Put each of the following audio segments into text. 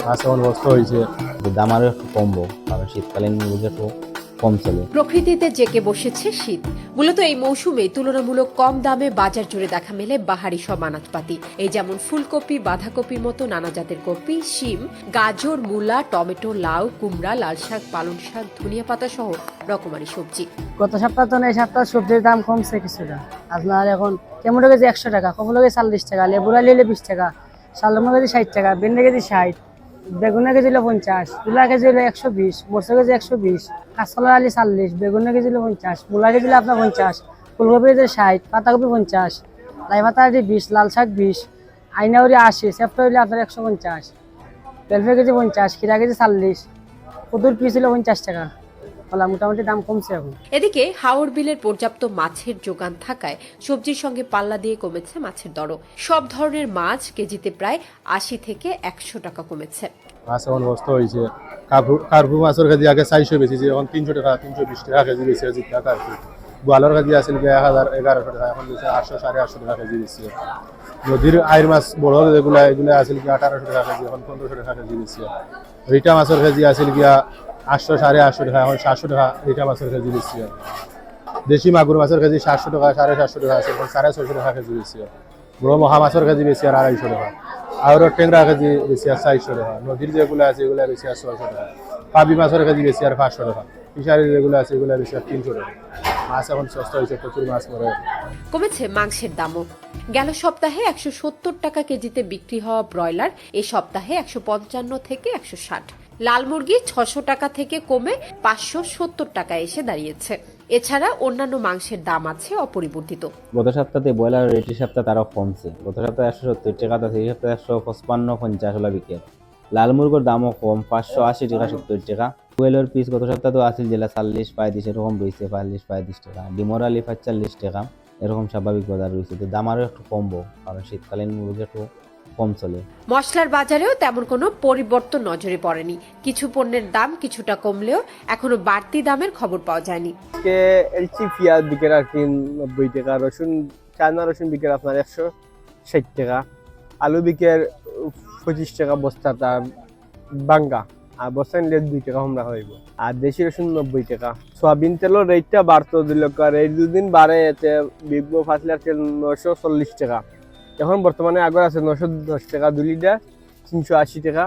মাছ এখন বস্তা হয়েছে, দাম আরো একটু কমবো কারণ শীতকালীন মুরগি একটু কম চলে। প্রকৃতিতে জেঁকে বসেছে শীত। মূলত এই মৌসুমে তুলনামূলক কম দামে বাজার জুড়ে দেখা মেলে বাহারি সব আনাজপাতি। এই যেমন ফুলকপি, বাঁধাকপির মতো নানা জাতের কপি, শিম, গাজর, মূলা, টমেটো, লাউ, কুমড়া, লাল শাক, পালং শাক, ধনিয়া পাতা সহ রকমারি সবজি। গত সপ্তাহ তো এই সপ্তাহ সবজির দাম কমছে কিছুটা। আপনার এখন টমেটো কেজি 100 টাকা, কমলা কেজি 40 টাকা, লেবুরা নিলে 20 টাকা, শালগম কেজি 60 টাকা, ভেন্ডি কেজি 60, বেগুনের কেজি হলো 50, তুলা কেজি হলো 120, মরচা কেজি 120, কাঁচকলা আলি 40, বেগুনের কেজি হলো 50, মূলা কেজি হলো আপনার 50, ফুলকপি কেজি 60, পাতাকপি 50, লাই পাতা 20, লাল শাক 20, আইনাউরি 80, সেপ্টো হইলে আপনার 150, বেলফে কেজি 50, খিরা কেজি 40, কদুর পিস হলো 50 টাকা। মোটামুটি দাম কমছে এখন। এদিকে হাওর বিলের পর্যাপ্ত মাছের যোগান থাকায় সবজির সঙ্গে পাল্লা দিয়ে কমেছে মাছের দরও। সব ধরনের মাছ কেজিতে প্রায় 80 থেকে 100 টাকা কমেছে। মাছ এখন বস্তা হয়েছে, কার্পু মাছের কেজি আগে 400 বেশি, এখন 300 টাকা 320 টাকা কেজি বেশি হয়েছে কার্পু। বোয়ালের কেজি আছে 1000-1100 টাকা, এখন বেশি 800-850 টাকা কেজি বেশি। নদীর আইর মাছ বড় যেগুলো এগুলো আছে 1800 টাকা কেজি, এখন 1500 টাকা কেজি বেশি। রিটা মাছের কেজি আছে 800-850 টাকা, এখন 700 টাকা রিটা মাছের কেজি বেশি। দেশি মাগুর মাছের কেজি 700 টাকা 750 টাকা আছে, এখন 650 টাকা কেজি বেশি। বড় মহা মাছের কেজি বেশি আর 250 টাকা। আর টেংরা কেজি বেশি আর 400 টাকা। নদীর যেগুলো আছে এগুলো বেশি আর 600 টাকা। পাবি মাছের কেজি বেশি আর 500 টাকা। ফিশারির যেগুলো আছে এগুলো বেশি আর 300 টাকা। মাছ এখন সস্তা হয়েছে, প্রচুর মাছ মরে। কমেছে মাংসের দামও। গেল সপ্তাহে 170 টাকা কেজিতে বিক্রি হওয়া ব্রয়লার এ সপ্তাহে 155 থেকে 160। লাল মুরগি 600 টাকা থেকে কমে 570 টাকায় এসে দাঁড়িয়েছে। এছাড়া অন্যান্য মাংসের দাম আছে অপরিবর্তিত। গত সপ্তাহে ব্রয়লার রেট সপ্তাহে তারাও কমছে। গত সপ্তাহে 170 টাকা আছে, এই সপ্তাহে 155-50 হলো বিক্রি। লাল মুরগোর দামও কম, 580 টাকা 70 টাকা। কোয়েলের পিস গত সপ্তাহে তো আসিল জেলা 40-35 এরকম রয়েছে, 40-35 টাকা। ডিমর আলি 45 টাকা, এরকম স্বাভাবিক বাজার রয়েছে। তো দাম আরও একটু কমবো কারণ শীতকালীন মুরগি একটু কম চলে। মশলার বাজারেও তেমন কোনো পরিবর্তন নজরে পড়েনি। কিছু পণ্যের দাম কিছুটা কমলেও এখনো বাড়তি দামের খবর পাওয়া যায়নি। এলচি পেঁয়াজ বিকের আর কি 90 টাকা, রসুন চায়না রসুন বিকের আপনার 160 টাকা, আলু বিকের 25 টাকা বস্তা, তার বাঙ্গা আর বস্তা নিলে 2 টাকা আমরা হইব। আর দেশি রসুন 90 টাকা। সয়াবিন তেলের রেটটা বাড়তো দিল, এই দুদিন বাড়ে এতে বিগো ফাসলার তেল 940 টাকা, এখন বর্তমানে আগর আছে 910 টাকা 2 লিটার, 380 টাকা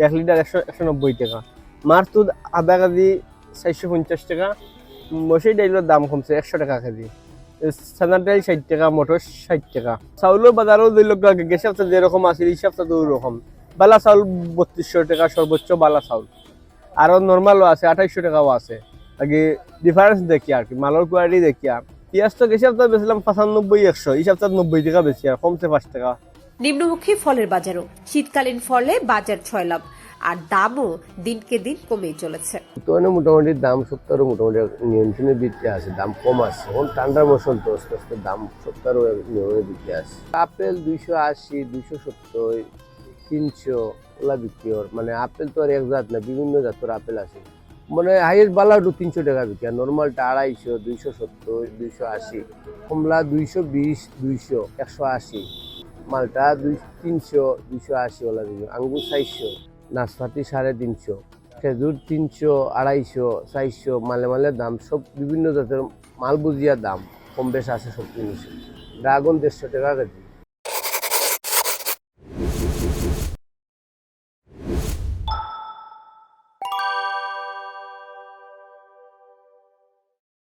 1 লিটার, 190 টাকা। মার দুধ আধা কেজি 450 টাকা। মসুর ডাইলের দাম কমছে 100 টাকা কেজি। চানা ডাইল 60 টাকা, মটর 60 টাকা। চাউলের বাজারও দুই লোক গেছে যেরকম আছে এই সপ্তাহে দুই রকম। বালা চাউল 3200 টাকা সর্বোচ্চ বালা চাউল, আরো নর্মালও আছে 2800 টাকাও আছে। আগে ডিফারেন্স দেখি আর কি, মালের কোয়ালিটি দেখি। পেঁয়াজ তো গেছে সপ্তাহে বেছিলাম 95-100, এই সপ্তাহে 90 টাকা বেশি, আর কমছে 5 টাকা। নিম্নমুখী ফলের বাজারও। শীতকালীন ফলে বাজার ছয়লাভ, আর দামও দিনকে দিন কমেই চলেছে। তো মোটামুটি দাম সপ্তাহের মোটামুটি নিয়ন্ত্রণের দিকে আছে, দাম কম আছে। এখন ঠান্ডার মৌসুম তো আস্তে আস্তে দাম সপ্তাহের নিয়ন্ত্রণের দিকে আছে। আপেল 280, 270, 300 ওলা বিক্রি হয়। মানে আপেল তো আর এক জাত না, বিভিন্ন জাতের আপেল আছে। মানে হাইয়েস্ট বালাটো 300 টাকা বিক্রি, আর নর্মালটা 250, 270, 280। কমলা 220, 200, 180। মালটা 300, 280 ওলা বিক্রি। আঙ্গুর 400, নাশপাতি 350, খেজুর 300, 250, 400। মালে মালে দাম সব বিভিন্ন জাতের মাল বুঝিয়া দাম কম বেশ আছে সব জিনিসের। ড্রাগন 150 টাকা কেজি।